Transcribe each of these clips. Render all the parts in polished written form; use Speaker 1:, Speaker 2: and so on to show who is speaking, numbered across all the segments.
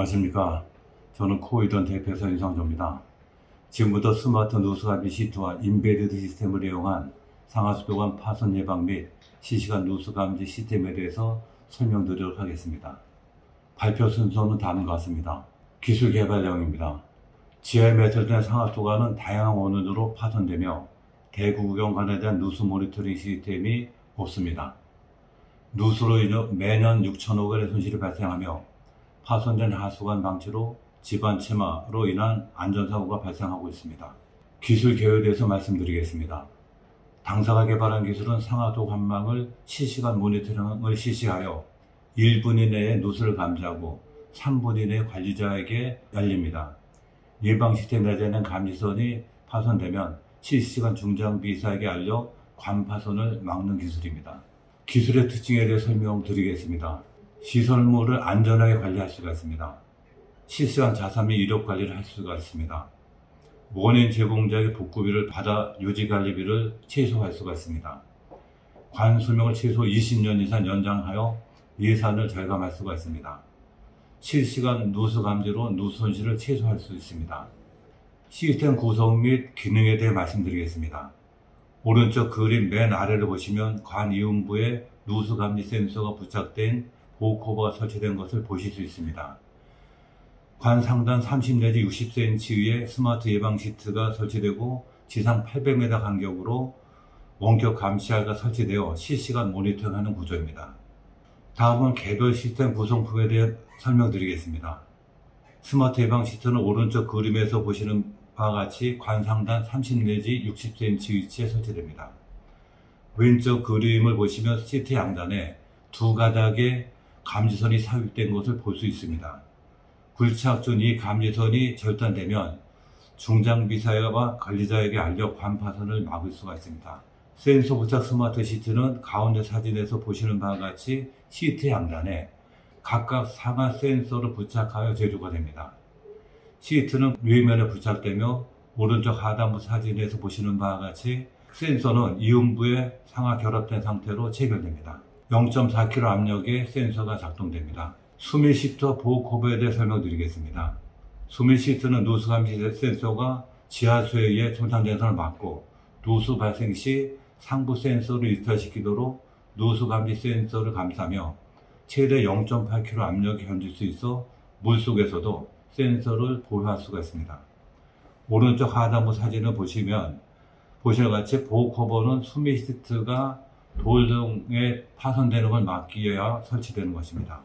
Speaker 1: 안녕하십니까. 저는 코이던 대표사 윤상조입니다. 지금부터 스마트 누수감지 시트와 인베디드 시스템을 이용한 상하수도관 파손 예방 및 실시간 누수감지 시스템에 대해서 설명드리도록 하겠습니다. 발표 순서는 다음과 같습니다. 기술 개발 내용입니다. 지하에 매설된 상하수도관은 다양한 원인으로 파손되며 대구경관에 대한 누수 모니터링 시스템이 없습니다. 누수로 인해 매년 6천억 원의 손실이 발생하며 파손된 하수관 방치로 집안 침하로 인한 안전사고가 발생하고 있습니다. 기술 개요에 대해서 말씀드리겠습니다. 당사가 개발한 기술은 상하도 관망을 실시간 모니터링을 실시하여 1분 이내에 누수를 감지하고 3분 이내에 관리자에게 알립니다. 예방 시스템 내재된 감지선이 파손되면 실시간 중장비사에게 알려 관 파손을 막는 기술입니다. 기술의 특징에 대해 설명드리겠습니다. 시설물을 안전하게 관리할 수가 있습니다. 실시간 자산 및 이력 관리를 할 수가 있습니다. 원인 제공자의 복구비를 받아 유지관리비를 최소화할 수가 있습니다. 관 수명을 최소 20년 이상 연장하여 예산을 절감할 수가 있습니다. 실시간 누수 감지로 누수 손실을 최소화할 수 있습니다. 시스템 구성 및 기능에 대해 말씀드리겠습니다. 오른쪽 그림 맨 아래를 보시면 관 이음부에 누수 감지 센서가 부착된 보호커버가 설치된 것을 보실 수 있습니다. 관 상단 30 내지 60cm 위에 스마트 예방 시트가 설치되고 지상 800m 간격으로 원격 감시자가 설치되어 실시간 모니터링하는 구조입니다. 다음은 개별 시스템 구성품에 대해 설명드리겠습니다. 스마트 예방 시트는 오른쪽 그림에서 보시는 바와 같이 관 상단 30 내지 60cm 위치에 설치됩니다. 왼쪽 그림을 보시면 시트 양단에 두 가닥의 감지선이 삽입된 것을 볼 수 있습니다. 굴착 중 이 감지선이 절단되면 중장비사와 관리자에게 알려 관 파손을 막을 수가 있습니다. 센서 부착 스마트 시트는 가운데 사진에서 보시는 바와 같이 시트 양단에 각각 상하 센서를 부착하여 제조가 됩니다. 시트는 위면에 부착되며 오른쪽 하단부 사진에서 보시는 바와 같이 센서는 이음부에 상하 결합된 상태로 체결됩니다. 0.4kg 압력의 센서가 작동됩니다. 수밀 시트와 보호 커버에 대해 설명드리겠습니다. 수밀 시트는 누수 감지 센서가 지하수에 의해 손상 전선을 막고 누수 발생 시 상부 센서를 이탈시키도록 누수 감지 센서를 감싸며 최대 0.8kg 압력이 견딜 수 있어 물속에서도 센서를 보호할 수가 있습니다. 오른쪽 하단부 사진을 보시면 보시는 것 같이 보호 커버는 수밀 시트가 돌 등에 파손되는 걸 막기 위해 설치되는 것입니다.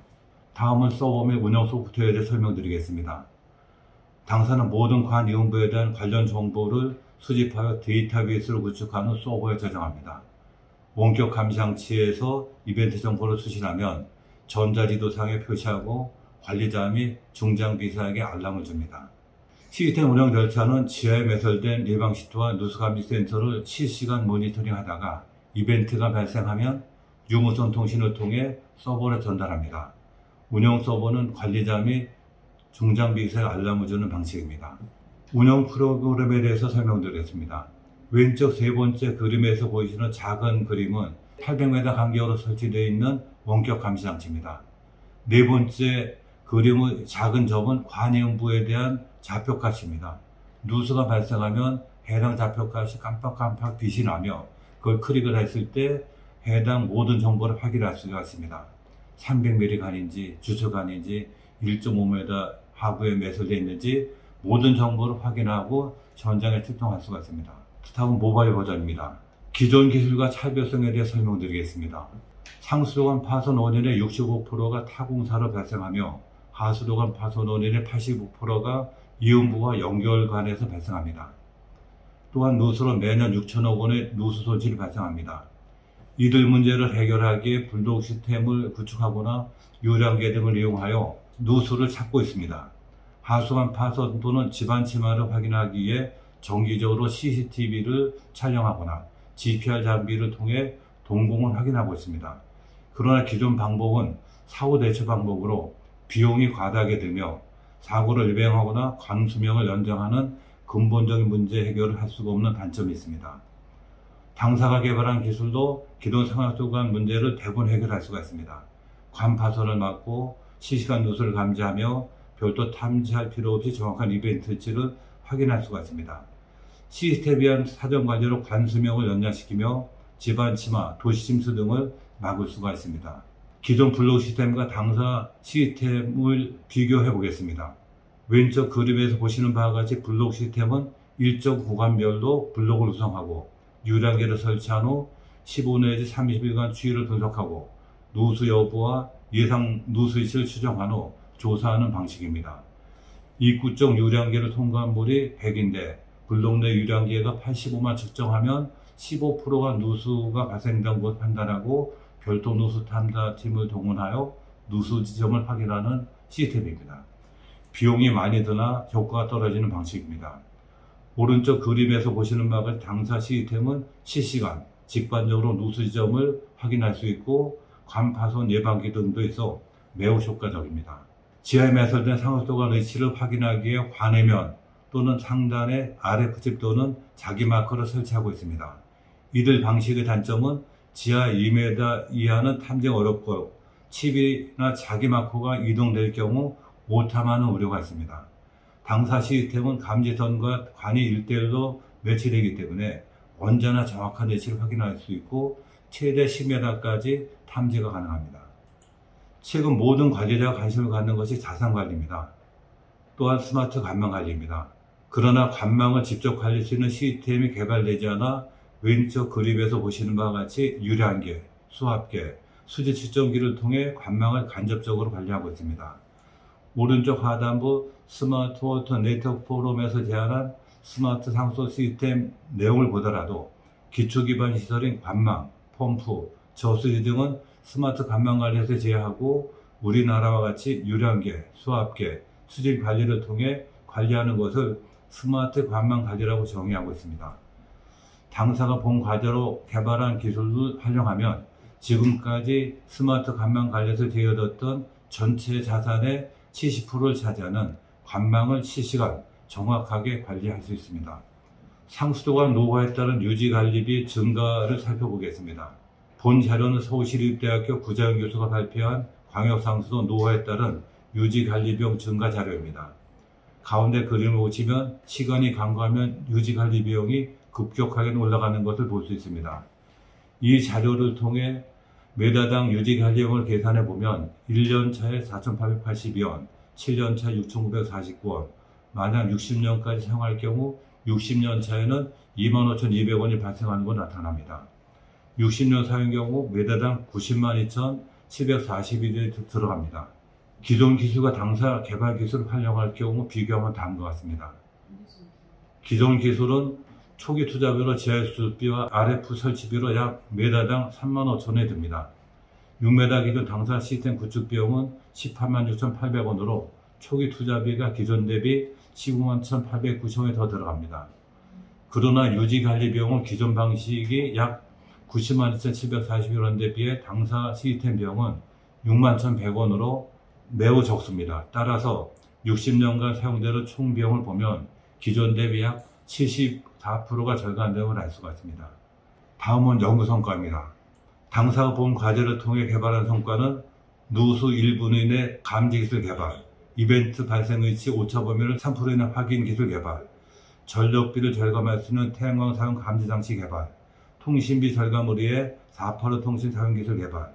Speaker 1: 다음은 서버 및 운영 소프트웨어에 대해 설명드리겠습니다. 당사는 모든 관 이음부에 대한 관련 정보를 수집하여 데이터베이스를 구축하는 서버에 저장합니다. 원격 감시 장치에서 이벤트 정보를 수신하면 전자지도상에 표시하고 관리자 및 중장비사에게 알람을 줍니다. 시스템 운영 절차는 지하에 매설된 예방 시트와 누수 감지 센서를 실시간 모니터링 하다가 이벤트가 발생하면 유무선 통신을 통해 서버에 전달합니다. 운영 서버는 관리자 및 중장비사에 알람을 주는 방식입니다. 운영 프로그램에 대해서 설명드리겠습니다. 왼쪽 세 번째 그림에서 보이시는 작은 그림은 800m 간격으로 설치되어 있는 원격 감시 장치입니다. 네 번째 그림의 작은 점은 관이음부에 대한 좌표카시입니다. 누수가 발생하면 해당 좌표카시 깜빡깜빡 빛이 나며 그걸 클릭을 했을 때 해당 모든 정보를 확인할 수가 있습니다. 300mm 간인지 주차간인지 1.5m 하부에 매설되어 있는지 모든 정보를 확인하고 전장에 출동할 수가 있습니다. 다음은 모바일 버전입니다. 기존 기술과 차별성에 대해 설명드리겠습니다. 상수도관 파손 원인의 65%가 타공사로 발생하며 하수도관 파손 원인의 85%가 이음부와 연결관에서 발생합니다. 또한 누수로 매년 6천억 원의 누수 손실이 발생합니다. 이들 문제를 해결하기에 불독 시스템을 구축하거나 유량계 등을 이용하여 누수를 찾고 있습니다. 하수관 파손 또는 집안 침하를 확인하기 위해 정기적으로 CCTV를 촬영하거나 GPR 장비를 통해 동공을 확인하고 있습니다. 그러나 기존 방법은 사후 대처 방법으로 비용이 과다하게 들며 사고를 예방하거나 관 수명을 연장하는 근본적인 문제 해결을 할 수가 없는 단점이 있습니다. 당사가 개발한 기술도 기존 상하수관 문제를 대부분 해결할 수가 있습니다. 관 파손을 막고 실시간 누수를 감지하며 별도 탐지할 필요 없이 정확한 이벤트치를 확인할 수가 있습니다. 시스템에 의한 사전관리로 관수명을 연장시키며 집안 침하, 도시 침수 등을 막을 수가 있습니다. 기존 블록 시스템과 당사 시스템을 비교해 보겠습니다. 왼쪽 그림에서 보시는 바와 같이 블록 시스템은 일정 구간별로 블록을 구성하고 유량계를 설치한 후 15 내지 30일간 추이를 분석하고 누수 여부와 예상 누수 위치를 추정한 후 조사하는 방식입니다. 입구 쪽 유량계를 통과한 물이 100인데 블록 내 유량계가 85만 측정하면 15%가 누수가 발생된 것을 판단하고 별도 누수 탐사팀을 동원하여 누수 지점을 확인하는 시스템입니다. 비용이 많이 드나 효과가 떨어지는 방식입니다. 오른쪽 그림에서 보시는 바와 같이 당사 시스템은 실시간, 직관적으로 누수 지점을 확인할 수 있고 관 파손 예방 기능도 있어 매우 효과적입니다. 지하에 매설된 상수도관 위치를 확인하기 위해 관외면 또는 상단에 RF칩 또는 자기 마커를 설치하고 있습니다. 이들 방식의 단점은 지하 2m 이하는 탐지가 어렵고 칩이나 자기 마커가 이동될 경우 오탐하는 우려가 있습니다. 당사 시스템은 감지선과 관이 1대1로 매치되기 때문에 언제나 정확한 위치를 확인할 수 있고 최대 10m까지 탐지가 가능합니다. 최근 모든 관리자가 관심을 갖는 것이 자산관리입니다. 또한 스마트 관망관리입니다. 그러나 관망을 직접 관리할 수 있는 시스템이 개발되지 않아 왼쪽 그림에서 보시는 바와 같이 유량계, 수압계, 수질 측정기를 통해 관망을 간접적으로 관리하고 있습니다. 오른쪽 하단부 스마트 워터 네트워크 포럼에서 제안한 스마트 상수 시스템 내용을 보더라도 기초 기반 시설인 관망, 펌프, 저수지 등은 스마트 관망 관리에서 제외하고 우리나라와 같이 유량계, 수압계, 수질 관리를 통해 관리하는 것을 스마트 관망 관리라고 정의하고 있습니다. 당사가 본 과제로 개발한 기술을 활용하면 지금까지 스마트 관망 관리에서 제외되었던 전체 자산의 70%를 차지하는 관망을 실시간 정확하게 관리할 수 있습니다. 상수도관 노후화에 따른 유지관리비 증가를 살펴보겠습니다. 본 자료는 서울시립대학교 구자영 교수가 발표한 광역상수도 노후화에 따른 유지관리비용 증가 자료입니다. 가운데 그림을 보시면 시간이 간과하면 유지관리 비용이 급격하게 올라가는 것을 볼 수 있습니다. 이 자료를 통해 메다당 유지관리비용을 계산해 보면 1년차에 4,882원, 7년차 6,949원, 만약 60년까지 사용할 경우 60년차에는 25,200원이 발생하는 것으로 나타납니다. 60년 사용 경우 메다당 90만 2,742원이 들어갑니다. 기존 기술과 당사 개발 기술을 활용할 경우 비교하면 다음과 같습니다. 기존 기술은 초기 투자비로 지하수비와 RF 설치비로 약 메다당 35,000원이 듭니다. 6m 기준 당사 시스템 구축 비용은 18만 6,800원으로 초기 투자비가 기존 대비 15만 1,890원이 더 들어갑니다. 그러나 유지관리 비용은 기존 방식이 약 90만 2,741원에 비해 당사 시스템 비용은 6만 1,100원으로 매우 적습니다. 따라서 60년간 사용되는 총 비용을 보면 기존 대비 약 74%가 절감됨을 알 수가 있습니다. 다음은 연구 성과입니다. 당사가 본 과제를 통해 개발한 성과는 누수 1분 이내 감지 기술 개발, 이벤트 발생 위치 오차 범위를 3% 이내 확인 기술 개발, 전력비를 절감할 수 있는 태양광 사용 감지 장치 개발, 통신비 절감을 위해 485 통신 사용 기술 개발,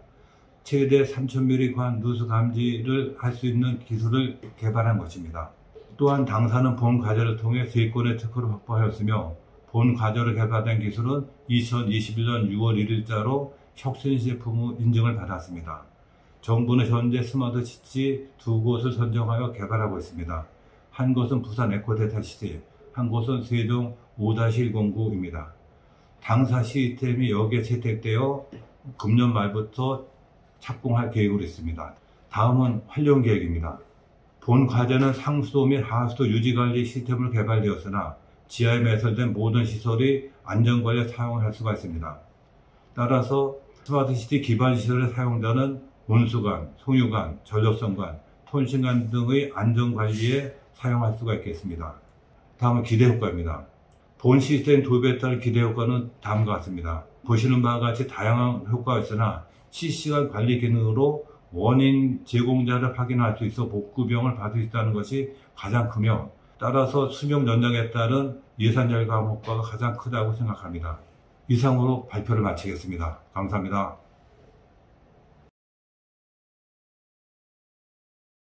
Speaker 1: 최대 3,000mm 관 누수 감지를 할 수 있는 기술을 개발한 것입니다. 또한 당사는 본 과제를 통해 3건의 특허를 확보하였으며 본 과제로 개발된 기술은 2021년 6월 1일자로 혁신제품 인증을 받았습니다. 정부는 현재 스마트 시티 2곳을 선정하여 개발하고 있습니다. 한 곳은 부산 에코데이터시티, 한 곳은 세종 5-109입니다. 당사 시스템이 여기에 채택되어 금년 말부터 착공할 계획으로 있습니다. 다음은 활용 계획입니다. 본 과제는 상수도 및 하수도 유지관리 시스템을 개발되었으나 지하에 매설된 모든 시설이 안전관리에 사용할 수가 있습니다. 따라서 스마트시티 기반 시설에 사용되는 온수관, 송유관, 전력선관, 통신관 등의 안전관리에 사용할 수가 있겠습니다. 다음은 기대효과입니다. 본 시스템 도입에 따른 기대효과는 다음과 같습니다. 보시는 바와 같이 다양한 효과가 있으나 실시간 관리 기능으로 원인 제공자를 확인할 수 있어 복구비용을 받을 수 있다는 것이 가장 크며, 따라서 수명 연장에 따른 예산 절감 효과가 가장 크다고 생각합니다. 이상으로 발표를 마치겠습니다. 감사합니다.